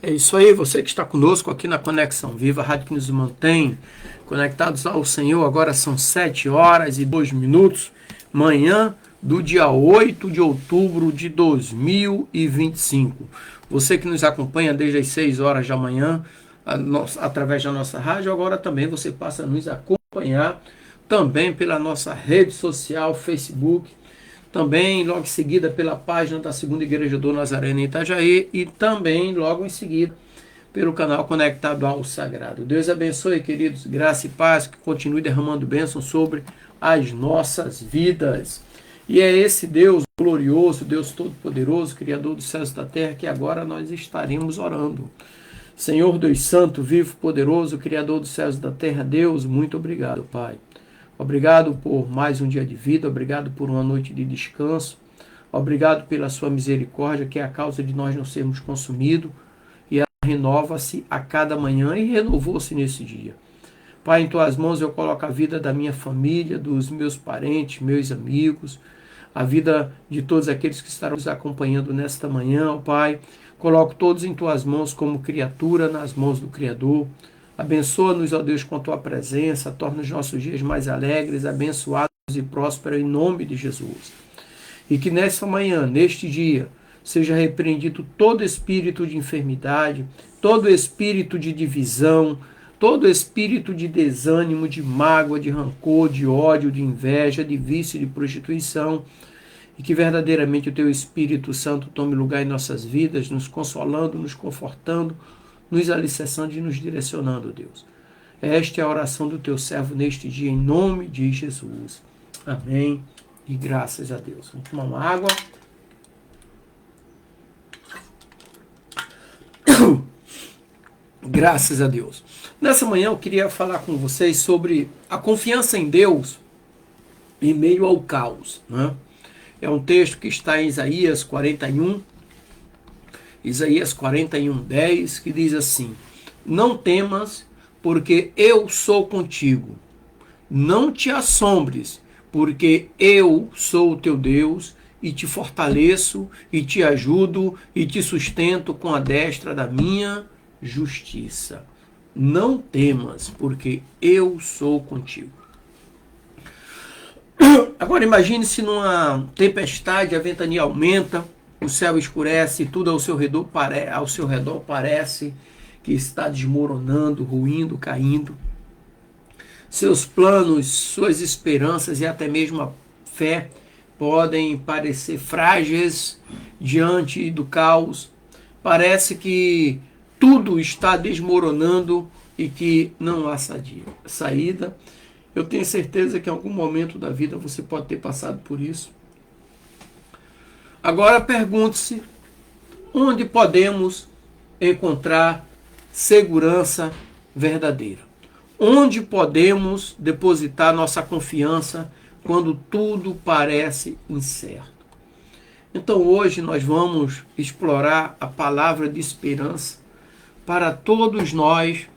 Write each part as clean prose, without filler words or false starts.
É isso aí, você que está conosco aqui na Conexão Viva, a rádio que nos mantém conectados ao Senhor. Agora são 7 horas e 2 minutos, manhã do dia 8 de outubro de 2025. Você que nos acompanha desde as 6 horas da manhã, através da nossa rádio, agora também você passa a nos acompanhar também pela nossa rede social, Facebook, também logo em seguida pela página da Segunda Igreja do Nazareno em Itajaí e também logo em seguida pelo canal Conectado ao Sagrado. Deus abençoe, queridos, graça e paz, que continue derramando bênção sobre as nossas vidas. E é esse Deus glorioso, Deus todo-poderoso, Criador dos céus e da terra, que agora nós estaremos orando. Senhor Deus Santo, vivo, poderoso, Criador dos céus e da terra, Deus, muito obrigado, Pai. Obrigado por mais um dia de vida, obrigado por uma noite de descanso, obrigado pela sua misericórdia, que é a causa de nós não sermos consumidos, e ela renova-se a cada manhã e renovou-se nesse dia. Pai, em tuas mãos eu coloco a vida da minha família, dos meus parentes, meus amigos, a vida de todos aqueles que estarão nos acompanhando nesta manhã, ó Pai. Coloco todos em tuas mãos como criatura nas mãos do Criador. Abençoa-nos, ó Deus, com a tua presença, torna os nossos dias mais alegres, abençoados e prósperos em nome de Jesus. E que nesta manhã, neste dia, seja repreendido todo espírito de enfermidade, todo espírito de divisão, todo espírito de desânimo, de mágoa, de rancor, de ódio, de inveja, de vício, de prostituição, e que verdadeiramente o teu Espírito Santo tome lugar em nossas vidas, nos consolando, nos confortando, nos alicerçando e nos direcionando, Deus. Esta é a oração do teu servo neste dia, em nome de Jesus. Amém. E graças a Deus. Vamos tomar uma água. Graças a Deus. Nessa manhã eu queria falar com vocês sobre a confiança em Deus em meio ao caos, né? É um texto que está em Isaías 41, Isaías 41:10, que diz assim: não temas, porque eu sou contigo. Não te assombres, porque eu sou o teu Deus, e te fortaleço, e te ajudo, e te sustento com a destra da minha justiça. Não temas, porque eu sou contigo. Agora imagine se numa tempestade a ventania aumenta, o céu escurece, tudo ao seu redor parece que está desmoronando, ruindo, caindo. Seus planos, suas esperanças e até mesmo a fé podem parecer frágeis diante do caos. Parece que tudo está desmoronando e que não há saída. Eu tenho certeza que em algum momento da vida você pode ter passado por isso. Agora pergunte-se, onde podemos encontrar segurança verdadeira? Onde podemos depositar nossa confiança quando tudo parece incerto? Então hoje nós vamos explorar a palavra de esperança para todos nós,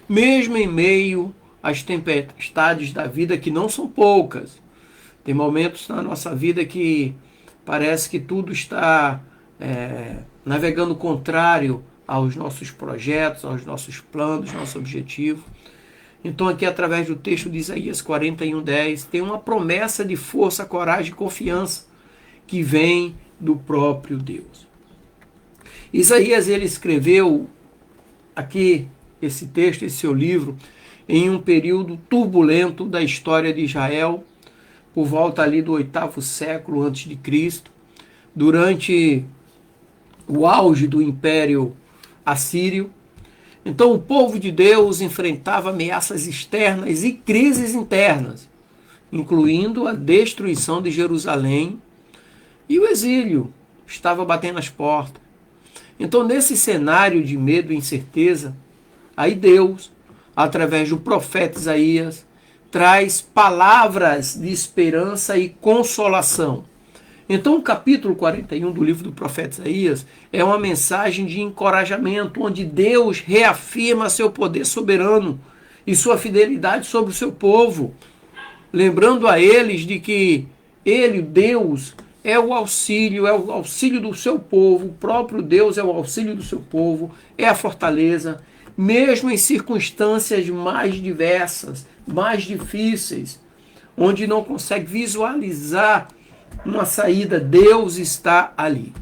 mesmo em meio às tempestades da vida, que não são poucas. Tem momentos na nossa vida que parece que tudo está navegando contrário aos nossos projetos, aos nossos planos, nosso objetivo. Então aqui através do texto de Isaías 41:10 tem uma promessa de força, coragem e confiança que vem do próprio Deus. Isaías ele escreveu aqui esse texto, esse seu livro, em um período turbulento da história de Israel, por volta ali do 8º século antes de Cristo, durante o auge do Império Assírio. Então o povo de Deus enfrentava ameaças externas e crises internas, incluindo a destruição de Jerusalém, e o exílio estava batendo as portas. Então nesse cenário de medo e incerteza, aí Deus, através do profeta Isaías, traz palavras de esperança e consolação. Então o capítulo 41 do livro do profeta Isaías é uma mensagem de encorajamento, onde Deus reafirma seu poder soberano e sua fidelidade sobre o seu povo, lembrando a eles de que ele, Deus, é o auxílio do seu povo, o próprio Deus é o auxílio do seu povo, é a fortaleza, mesmo em circunstâncias mais diversas, mais difíceis, onde não consegue visualizar uma saída, Deus está ali.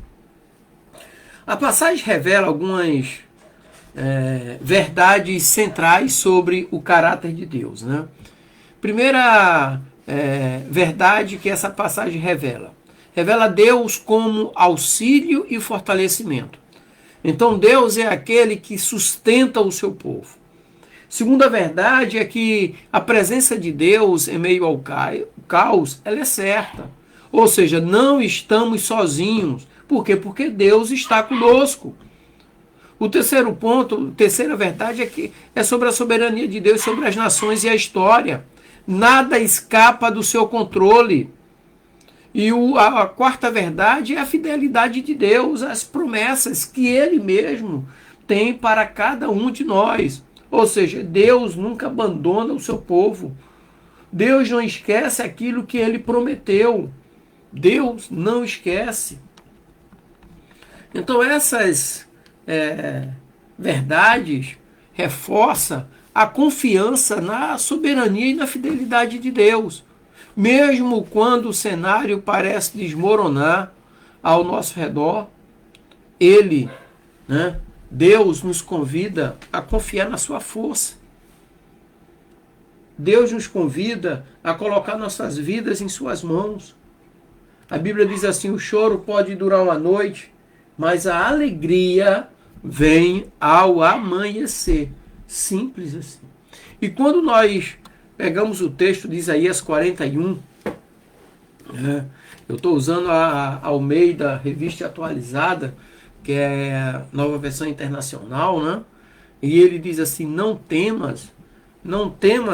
A passagem revela algumas verdades centrais sobre o caráter de Deus, né? Primeira verdade que essa passagem revela Deus como auxílio e fortalecimento. Então Deus é aquele que sustenta o seu povo. Segunda verdade é que a presença de Deus em meio ao caos, ela é certa. Ou seja, não estamos sozinhos. Por quê? Porque Deus está conosco. O terceiro ponto, a terceira verdade é sobre a soberania de Deus sobre as nações e a história. Nada escapa do seu controle. E a quarta verdade é a fidelidade de Deus, as promessas que Ele mesmo tem para cada um de nós. Ou seja, Deus nunca abandona o seu povo. Deus não esquece aquilo que Ele prometeu. Deus não esquece. Então essas verdades reforçam a confiança na soberania e na fidelidade de Deus. Mesmo quando o cenário parece desmoronar ao nosso redor, Deus nos convida a confiar na sua força. Deus nos convida a colocar nossas vidas em suas mãos. A Bíblia diz assim, o choro pode durar uma noite, mas a alegria vem ao amanhecer. Simples assim. E quando nós pegamos o texto de Isaías 41, eu estou usando a Almeida Revista Atualizada, que é a nova versão internacional, né? E ele diz assim, não temas,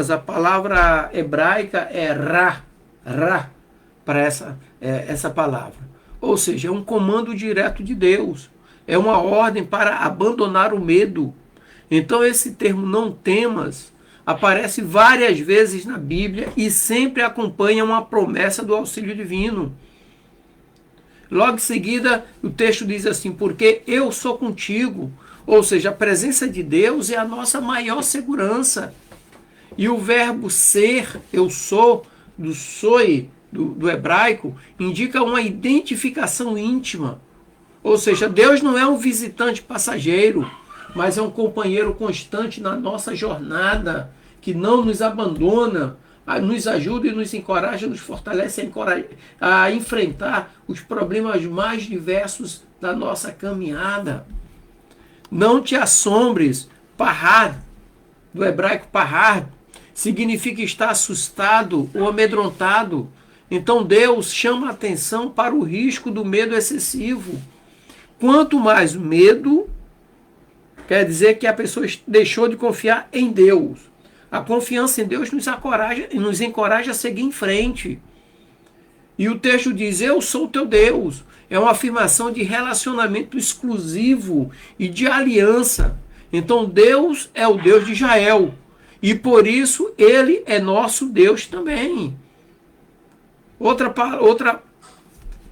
a palavra hebraica é ra, para essa palavra. Ou seja, é um comando direto de Deus, é uma ordem para abandonar o medo. Então esse termo não temas aparece várias vezes na Bíblia e sempre acompanha uma promessa do auxílio divino. Logo em seguida, o texto diz assim, porque eu sou contigo. Ou seja, a presença de Deus é a nossa maior segurança. E o verbo ser, eu sou, do soy, do hebraico, indica uma identificação íntima. Ou seja, Deus não é um visitante passageiro, mas é um companheiro constante na nossa jornada, que não nos abandona, nos ajuda e nos encoraja, nos fortalece a enfrentar os problemas mais diversos da nossa caminhada. Não te assombres, parad, do hebraico parad, significa estar assustado ou amedrontado. Então Deus chama a atenção para o risco do medo excessivo. Quanto mais medo, quer dizer que a pessoa deixou de confiar em Deus. A confiança em Deus nos encoraja a seguir em frente. E o texto diz, eu sou o teu Deus. É uma afirmação de relacionamento exclusivo e de aliança. Então Deus é o Deus de Israel. E por isso Ele é nosso Deus também. Outra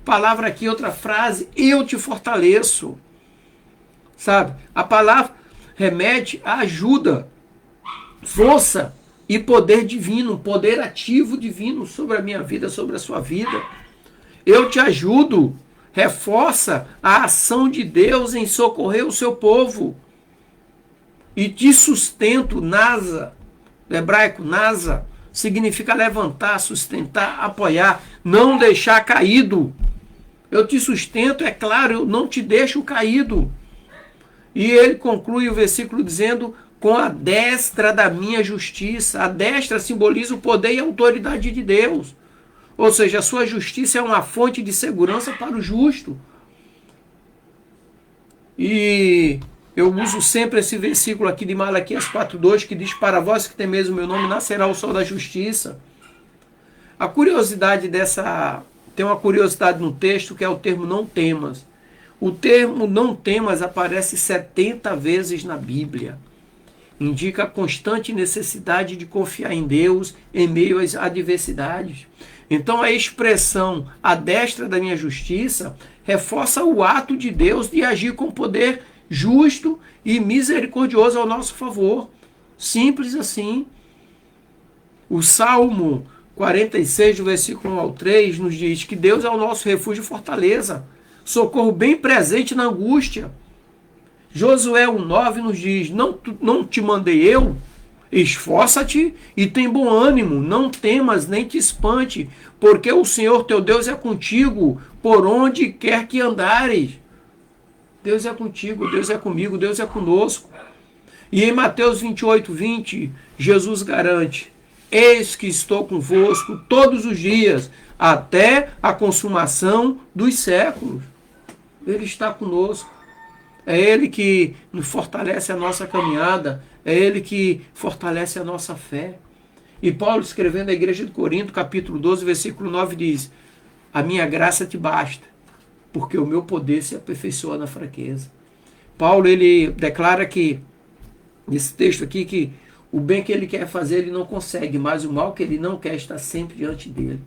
palavra aqui, outra frase, eu te fortaleço. Sabe? A palavra remete à ajuda, força e poder divino, poder ativo divino sobre a minha vida, sobre a sua vida. Eu te ajudo, reforça a ação de Deus em socorrer o seu povo. E te sustento, nasa, do hebraico nasa, significa levantar, sustentar, apoiar, não deixar caído. Eu te sustento, é claro, eu não te deixo caído. E ele conclui o versículo dizendo, com a destra da minha justiça. A destra simboliza o poder e a autoridade de Deus. Ou seja, a sua justiça é uma fonte de segurança para o justo. E eu uso sempre esse versículo aqui de Malaquias 4:2, que diz, para vós que temeis o meu nome, nascerá o sol da justiça. A curiosidade tem uma curiosidade no texto, que é o termo não temas. O termo não temas aparece 70 vezes na Bíblia. Indica a constante necessidade de confiar em Deus em meio às adversidades. Então a expressão a destra da minha justiça reforça o ato de Deus de agir com poder justo e misericordioso ao nosso favor. Simples assim. O Salmo 46, do versículo 1 ao 3, nos diz que Deus é o nosso refúgio e fortaleza, socorro bem presente na angústia. Josué 1,9 nos diz, não te mandei eu? Esforça-te e tem bom ânimo, não temas nem te espante, porque o Senhor teu Deus é contigo por onde quer que andares. Deus é contigo, Deus é comigo, Deus é conosco. E em Mateus 28:20, Jesus garante, eis que estou convosco todos os dias, até a consumação dos séculos. Ele está conosco. É Ele que nos fortalece a nossa caminhada, é Ele que fortalece a nossa fé. E Paulo, escrevendo à igreja de Corinto, capítulo 12, versículo 9, diz, a minha graça te basta, porque o meu poder se aperfeiçoa na fraqueza. Paulo, ele declara que, nesse texto aqui, que o bem que ele quer fazer, ele não consegue, mas o mal que ele não quer está sempre diante dele.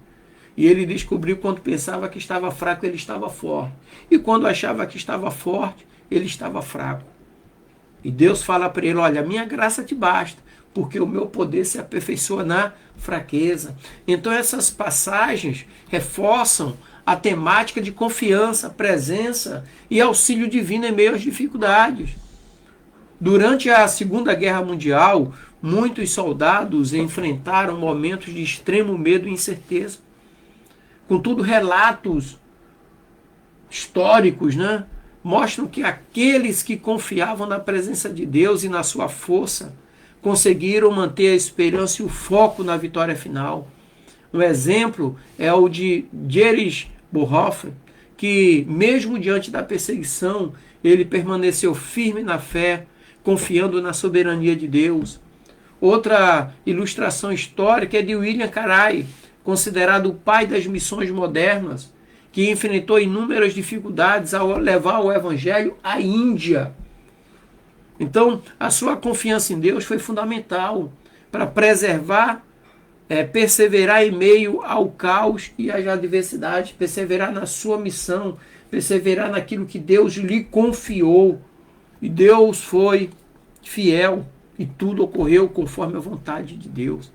E ele descobriu quando pensava que estava fraco, ele estava forte. E quando achava que estava forte, ele estava fraco. E Deus fala para ele, olha, a minha graça te basta, porque o meu poder se aperfeiçoa na fraqueza. Então essas passagens reforçam a temática de confiança, presença e auxílio divino em meio às dificuldades. Durante a Segunda Guerra Mundial, muitos soldados enfrentaram momentos de extremo medo e incerteza. Contudo, relatos históricos, mostram que aqueles que confiavam na presença de Deus e na sua força conseguiram manter a esperança e o foco na vitória final. Um exemplo é o de Dietrich Bonhoeffer, que mesmo diante da perseguição, ele permaneceu firme na fé, confiando na soberania de Deus. Outra ilustração histórica é de William Carey, considerado o pai das missões modernas, que enfrentou inúmeras dificuldades ao levar o evangelho à Índia. Então, a sua confiança em Deus foi fundamental para preservar, perseverar em meio ao caos e às adversidades, perseverar na sua missão, perseverar naquilo que Deus lhe confiou. E Deus foi fiel e tudo ocorreu conforme a vontade de Deus.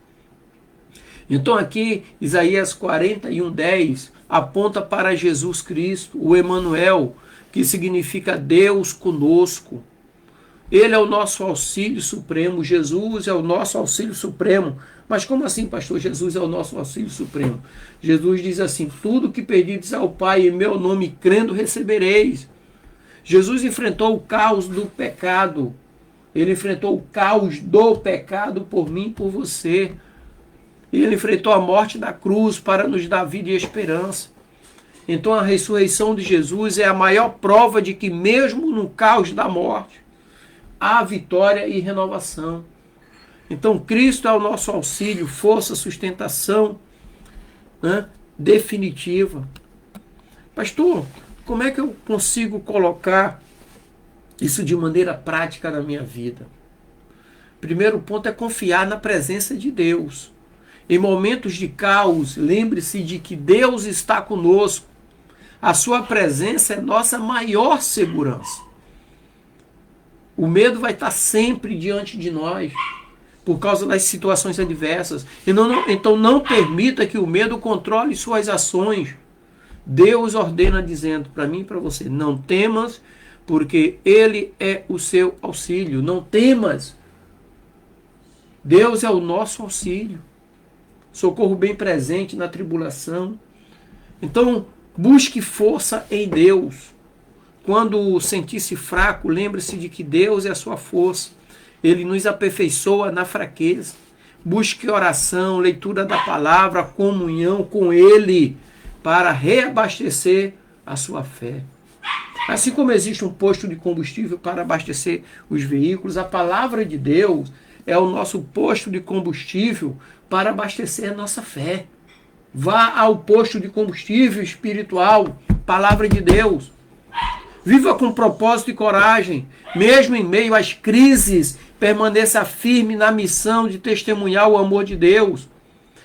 Então aqui, Isaías 41:10 aponta para Jesus Cristo, o Emanuel, que significa Deus conosco. Ele é o nosso auxílio supremo, Jesus é o nosso auxílio supremo. Mas como assim, pastor? Jesus é o nosso auxílio supremo. Jesus diz assim, tudo que pedides ao Pai em meu nome, crendo, recebereis. Jesus enfrentou o caos do pecado. Ele enfrentou o caos do pecado por mim e por você. Ele enfrentou a morte da cruz para nos dar vida e esperança. Então a ressurreição de Jesus é a maior prova de que mesmo no caos da morte, há vitória e renovação. Então Cristo é o nosso auxílio, força, sustentação, definitiva. Pastor, como é que eu consigo colocar isso de maneira prática na minha vida? Primeiro ponto é confiar na presença de Deus. Em momentos de caos, lembre-se de que Deus está conosco. A sua presença é nossa maior segurança. O medo vai estar sempre diante de nós, por causa das situações adversas. Então não permita que o medo controle suas ações. Deus ordena dizendo para mim e para você, não temas, porque Ele é o seu auxílio. Não temas. Deus é o nosso auxílio. Socorro bem presente na tribulação. Então, busque força em Deus. Quando sentir-se fraco, lembre-se de que Deus é a sua força. Ele nos aperfeiçoa na fraqueza. Busque oração, leitura da palavra, comunhão com Ele, para reabastecer a sua fé. Assim como existe um posto de combustível para abastecer os veículos, a palavra de Deus é o nosso posto de combustível para abastecer a nossa fé. Vá ao posto de combustível espiritual, palavra de Deus. Viva com propósito e coragem, mesmo em meio às crises, permaneça firme na missão de testemunhar o amor de Deus.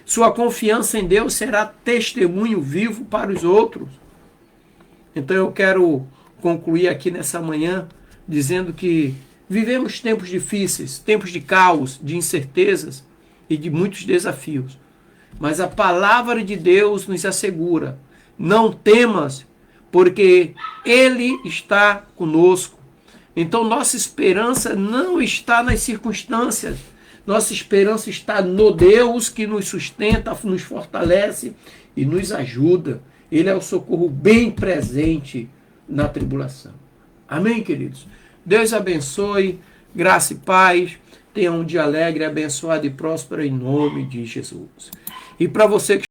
Sua confiança em Deus será testemunho vivo para os outros. Então eu quero concluir aqui nessa manhã dizendo que vivemos tempos difíceis, tempos de caos, de incertezas e de muitos desafios. Mas a palavra de Deus nos assegura: não temas, porque Ele está conosco. Então nossa esperança não está nas circunstâncias. Nossa esperança está no Deus que nos sustenta, nos fortalece e nos ajuda. Ele é o socorro bem presente na tribulação. Amém, queridos? Deus abençoe, graça e paz. Tenha um dia alegre, abençoado e próspero em nome de Jesus. E para você que